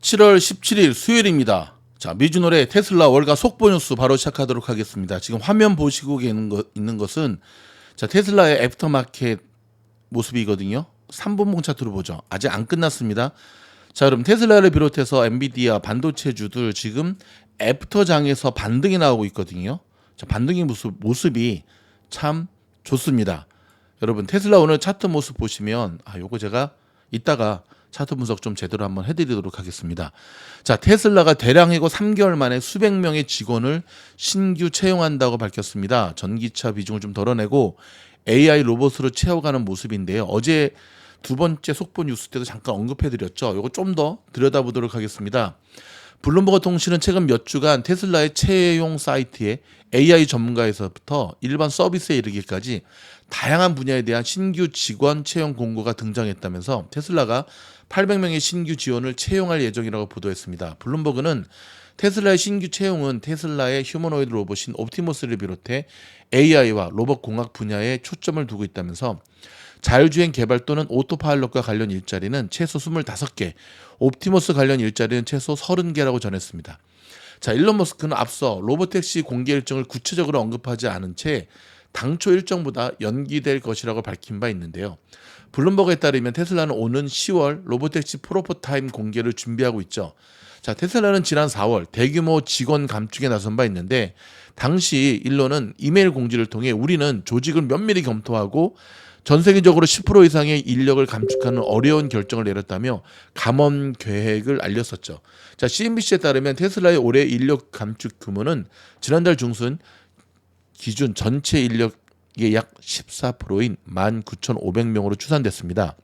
7월 17일 수요일입니다. 자, 미주노래 테슬라 월가 속보 뉴스 바로 시작하도록 하겠습니다. 지금 화면 보시고 있는 것은 자, 테슬라의 애프터마켓 모습이거든요. 3분봉 차트로 보죠. 아직 안 끝났습니다. 자, 그럼 테슬라를 비롯해서 엔비디아 반도체주들 지금 애프터장에서 반등이 나오고 있거든요. 자, 반등의 모습이 참 좋습니다. 여러분 테슬라 오늘 차트 모습 보시면 요거 제가 이따가 차트 분석 좀 제대로 한번 해드리도록 하겠습니다. 자, 테슬라가 대량해고 3개월 만에 수백 명의 직원을 신규 채용한다고 밝혔습니다. 전기차 비중을 좀 덜어내고 AI 로봇으로 채워가는 모습인데요. 어제 두 번째 속보 뉴스 때도 잠깐 언급해드렸죠. 이거 좀 더 들여다보도록 하겠습니다. 블룸버그 통신은 최근 몇 주간 테슬라의 채용 사이트에 AI 전문가에서부터 일반 서비스에 이르기까지 다양한 분야에 대한 신규 직원 채용 공고가 등장했다면서 테슬라가 800명의 신규 지원을 채용할 예정이라고 보도했습니다. 블룸버그는 테슬라의 신규 채용은 테슬라의 휴머노이드 로봇인 옵티머스를 비롯해 AI와 로봇 공학 분야에 초점을 두고 있다면서 자율주행 개발 또는 오토파일럿과 관련 일자리는 최소 25개, 옵티머스 관련 일자리는 최소 30개라고 전했습니다. 자, 일론 머스크는 앞서 로보택시 공개 일정을 구체적으로 언급하지 않은 채 당초 일정보다 연기될 것이라고 밝힌 바 있는데요. 블룸버그에 따르면 테슬라는 오는 10월 로보택시 프로토타입 공개를 준비하고 있죠. 자, 테슬라는 지난 4월 대규모 직원 감축에 나선 바 있는데 당시 일론은 이메일 공지를 통해 우리는 조직을 면밀히 검토하고 전 세계적으로 10% 이상의 인력을 감축하는 어려운 결정을 내렸다며 감원 계획을 알렸었죠. 자, CNBC에 따르면 테슬라의 올해 인력 감축 규모는 지난달 중순 기준 전체 인력의 약 14%인 19,500명으로 추산됐습니다.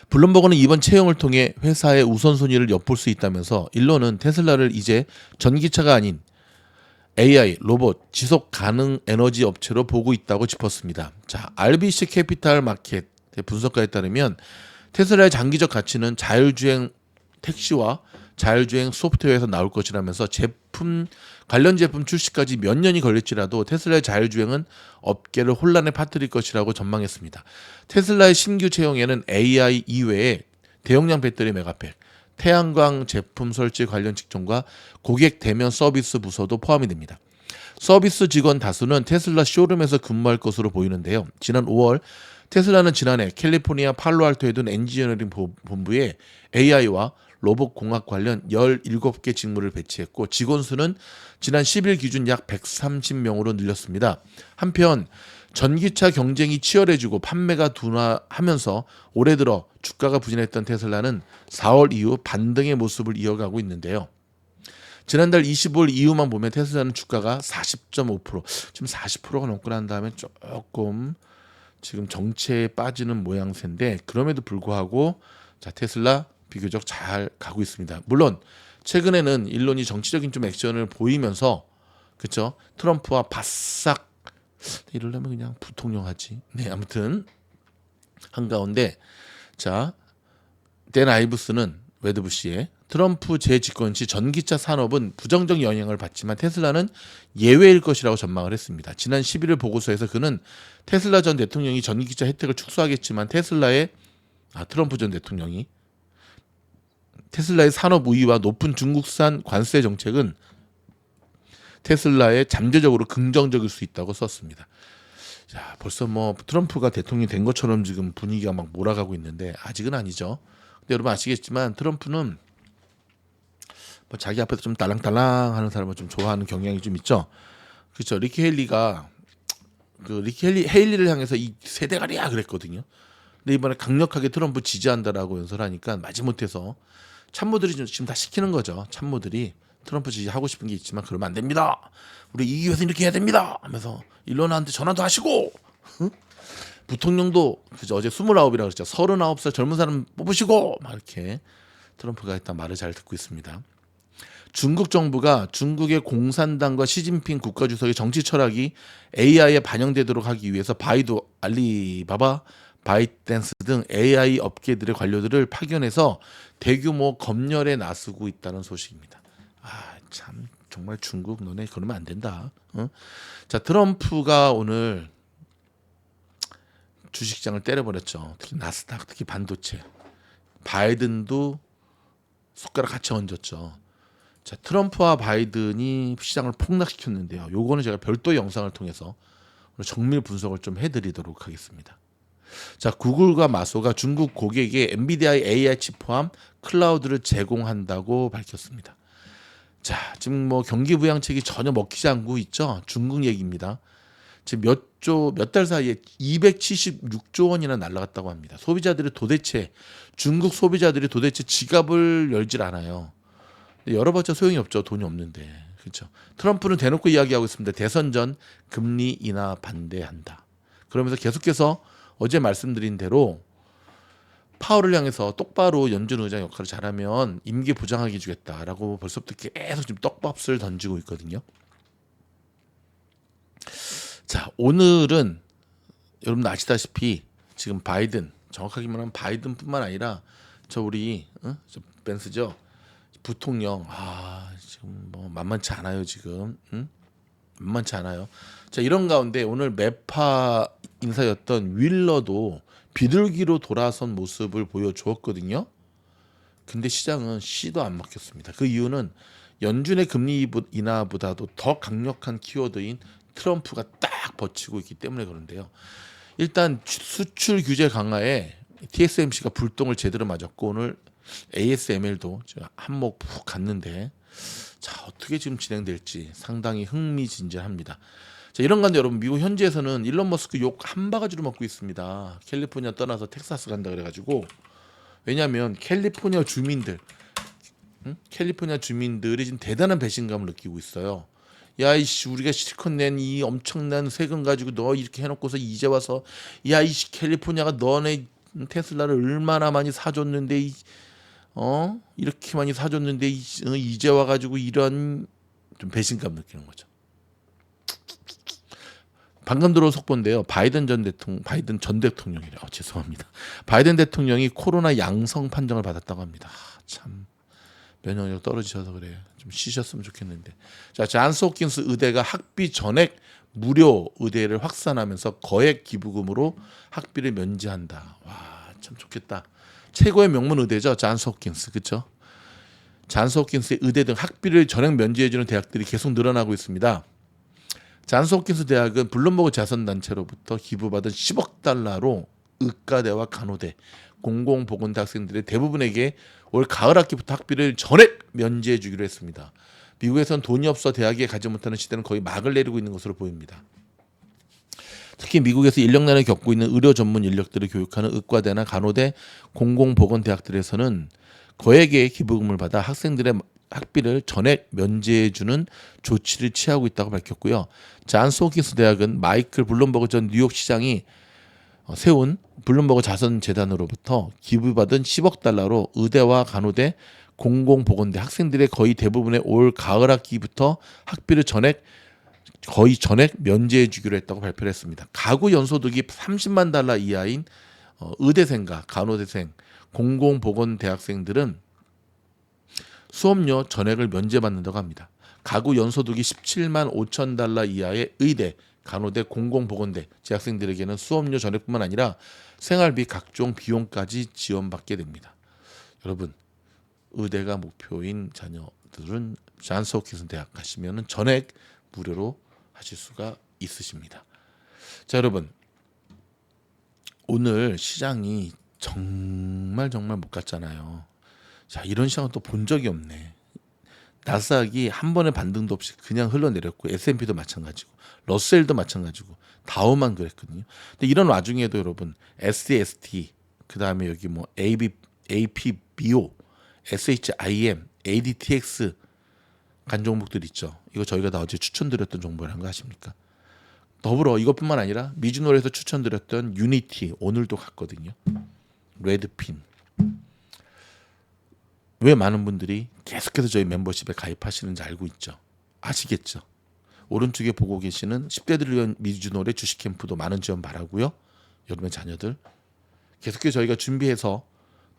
블룸버그는 이번 채용을 통해 회사의 우선순위를 엿볼 수 있다면서 일론은 테슬라를 이제 전기차가 아닌 AI, 로봇, 지속 가능 에너지 업체로 보고 있다고 짚었습니다. 자, RBC 캐피탈 마켓의 분석가에 따르면 테슬라의 장기적 가치는 자율주행 택시와 자율주행 소프트웨어에서 나올 것이라면서 관련 제품 출시까지 몇 년이 걸릴지라도 테슬라의 자율주행은 업계를 혼란에 빠뜨릴 것이라고 전망했습니다. 테슬라의 신규 채용에는 AI 이외에 대용량 배터리 메가팩, 태양광 제품 설치 관련 직종과 고객 대면 서비스 부서도 포함이 됩니다. 서비스 직원 다수는 테슬라 쇼룸에서 근무할 것으로 보이는데요. 지난 5월 테슬라는 지난해 캘리포니아 팔로알토에 둔 엔지니어링 본부에 AI와 로봇 공학 관련 17개 직무를 배치했고 직원 수는 지난 10일 기준 약 130명으로 늘렸습니다. 한편 전기차 경쟁이 치열해지고 판매가 둔화하면서 올해 들어 주가가 부진했던 테슬라는 4월 이후 반등의 모습을 이어가고 있는데요. 지난달 25일 이후만 보면 테슬라는 주가가 40.5%, 지금 40%가 넘고 난 다음에 조금 지금 정체에 빠지는 모양새인데 그럼에도 불구하고 자, 테슬라 비교적 잘 가고 있습니다. 물론 최근에는 일론이 정치적인 좀 액션을 보이면서 그렇죠? 트럼프와 바싹 이러려면 그냥 부통령 하지. 네, 아무튼 한가운데 자, 댄 아이브스는 웨드부시의 트럼프 재집권 시 전기차 산업은 부정적 영향을 받지만 테슬라는 예외일 것이라고 전망을 했습니다. 지난 11일 보고서에서 그는 테슬라 전 대통령이 전기차 혜택을 축소하겠지만 트럼프 전 대통령이 테슬라의 산업 우위와 높은 중국산 관세 정책은 테슬라에 잠재적으로 긍정적일 수 있다고 썼습니다. 자, 벌써 뭐 트럼프가 대통령이 된 것처럼 지금 분위기가 막 몰아가고 있는데 아직은 아니죠. 근데 여러분 아시겠지만 트럼프는 뭐 자기 앞에서 좀 딸랑딸랑 하는 사람을 좀 좋아하는 경향이 좀 있죠. 그렇죠. 리키 헤일리를 향해서 이 세대가리야 그랬거든요. 근데 이번에 강력하게 트럼프 지지한다라고 연설하니까 마지못해서 참모들이 지금 다 시키는 거죠. 참모들이 트럼프 지지하고 싶은 게 있지만 그러면 안 됩니다. 우리 이기 위해서 이렇게 해야 됩니다. 하면서 일론한테 전화도 하시고 부통령도 그죠 어제 29이라고 그랬죠. 39살 젊은 사람 뽑으시고 막 이렇게 트럼프가 했던 말을 잘 듣고 있습니다. 중국 정부가 중국의 공산당과 시진핑 국가주석의 정치 철학이 AI에 반영되도록 하기 위해서 바이두, 알리바바, 바이트댄스 등 AI 업계들의 관료들을 파견해서 대규모 검열에 나서고 있다는 소식입니다. 참 정말 중국 너네 그러면 안 된다. 자, 트럼프가 오늘 주식시장을 때려버렸죠. 특히 나스닥, 특히 반도체. 바이든도 숟가락 같이 얹었죠. 자, 트럼프와 바이든이 시장을 폭락시켰는데요. 요거는 제가 별도 영상을 통해서 오늘 정밀 분석을 좀 해드리도록 하겠습니다. 자, 구글과 마소가 중국 고객에 엔비디아의 AI 칩 포함 클라우드를 제공한다고 밝혔습니다. 자, 지금 뭐 경기 부양책이 전혀 먹히지 않고 있죠. 중국 얘기입니다. 지금 몇 달 사이에 276조 원이나 날라갔다고 합니다. 중국 소비자들이 도대체 지갑을 열질 않아요. 열어봤자 소용이 없죠. 돈이 없는데. 그렇죠. 트럼프는 대놓고 이야기하고 있습니다. 대선 전 금리 인하 반대한다. 그러면서 계속해서 어제 말씀드린 대로 파월을 향해서 똑바로 연준 의장 역할을 잘하면 임기 보장하게 주겠다라고 벌써부터 계속 지금 떡밥을 던지고 있거든요. 자, 오늘은 여러분 아시다시피 지금 바이든, 정확하게 말하면 바이든뿐만 아니라 우리 저 벤스죠, 부통령, 지금 뭐 만만치 않아요 지금. 만만치 않아요. 자, 이런 가운데 오늘 매파 인사였던 윌러도 비둘기로 돌아선 모습을 보여주었거든요. 근데 시장은 씨도 안 먹혔습니다. 그 이유는 연준의 금리 인하보다도 더 강력한 키워드인 트럼프가 딱 버티고 있기 때문에 그런데요. 일단 수출 규제 강화에 TSMC가 불똥을 제대로 맞았고 오늘 ASML도 한몫 푹 갔는데, 자, 어떻게 지금 진행될지 상당히 흥미진진합니다. 자, 이런 가운데 여러분 미국 현지에서는 일론 머스크 욕 한 바가지로 먹고 있습니다. 캘리포니아 떠나서 텍사스 간다 그래가지고. 왜냐하면 캘리포니아 주민들이 지금 대단한 배신감을 느끼고 있어요. 야, 이씨, 우리가 실컷 낸 이 엄청난 세금 가지고 너 이렇게 해놓고서 이제 와서, 야, 이씨, 캘리포니아가 너네 테슬라를 얼마나 많이 사줬는데, 이렇게 많이 사줬는데 이제 와가지고 이런 좀 배신감 느끼는 거죠. 방금 들어온 속보인데요. 바이든 전 대통령이래요. 죄송합니다. 바이든 대통령이 코로나 양성 판정을 받았다고 합니다. 참 면역력 떨어지셔서 그래요. 좀 쉬셨으면 좋겠는데. 자, 존스 홉킨스 의대가 학비 전액 무료 의대를 확산하면서 거액 기부금으로 학비를 면제한다. 와, 참 좋겠다. 최고의 명문 의대죠. 존스 홉킨스. 그렇죠? 존스 홉킨스의 의대 등 학비를 전액 면제해주는 대학들이 계속 늘어나고 있습니다. 존스 홉킨스 대학은 블룸버그 자선단체로부터 기부받은 10억 달러로 의과대와 간호대, 공공보건대 학생들의 대부분에게 올 가을 학기부터 학비를 전액 면제해 주기로 했습니다. 미국에선 돈이 없어 대학에 가지 못하는 시대는 거의 막을 내리고 있는 것으로 보입니다. 특히 미국에서 인력난을 겪고 있는 의료 전문 인력들을 교육하는 의과대나 간호대, 공공보건대학들에서는 거액의 기부금을 받아 학생들의 학비를 전액 면제해주는 조치를 취하고 있다고 밝혔고요. 존스 홉킨스 대학은 마이클 블룸버그 전 뉴욕 시장이 세운 블룸버그 자선재단으로부터 기부받은 10억 달러로 의대와 간호대, 공공보건대 학생들의 거의 대부분의 올 가을 학기부터 학비를 거의 전액 면제해 주기로 했다고 발표를 했습니다. 가구 연소득이 30만 달러 이하인 의대생과 간호대생, 공공보건대학생들은 수업료 전액을 면제받는다고 합니다. 가구 연소득이 17만 5천 달러 이하의 의대, 간호대, 공공보건대 재학생들에게는 수업료 전액뿐만 아니라 생활비 각종 비용까지 지원받게 됩니다. 여러분, 의대가 목표인 자녀들은 존스 홉킨스 대학 가시면 전액 무료로 하실 수가 있으십니다. 자, 여러분, 오늘 시장이 정말 못 갔잖아요. 자, 이런 시장은 또 본 적이 없네. 나스닥이 한 번의 반등도 없이 그냥 흘러내렸고, S&P도 마찬가지고, 러셀도 마찬가지고, 다우만 그랬거든요. 근데 이런 와중에도 여러분, SST, 그 다음에 여기 뭐 APBO, SHIM, ADTX 간 종목들 있죠. 이거 저희가 다 어제 추천드렸던 정보라는 거 아십니까? 더불어 이것뿐만 아니라 미주노래에서 추천드렸던 유니티 오늘도 갔거든요. 레드핀. 왜 많은 분들이 계속해서 저희 멤버십에 가입하시는지 알고 있죠. 아시겠죠. 오른쪽에 보고 계시는 10대들을 위한 미주노래 주식 캠프도 많은 지원 바라고요. 여러분의 자녀들 계속해서 저희가 준비해서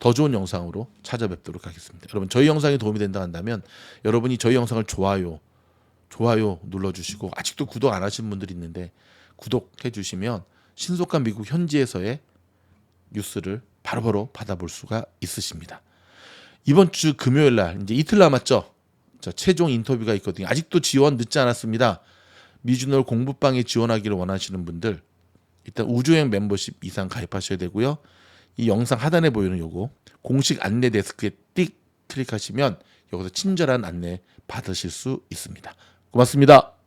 더 좋은 영상으로 찾아뵙도록 하겠습니다. 여러분, 저희 영상이 도움이 된다 한다면 여러분이 저희 영상을 좋아요 눌러주시고, 아직도 구독 안 하신 분들이 있는데 구독해 주시면 신속한 미국 현지에서의 뉴스를 바로바로 받아볼 수가 있으십니다. 이번 주 금요일 날 이제 이틀 남았죠. 자, 최종 인터뷰가 있거든요. 아직도 지원 늦지 않았습니다. 미주놀 공부방에 지원하기를 원하시는 분들 일단 우주여행 멤버십 이상 가입하셔야 되고요. 이 영상 하단에 보이는 요거 공식 안내 데스크에 띡 클릭하시면 여기서 친절한 안내 받으실 수 있습니다. 고맙습니다.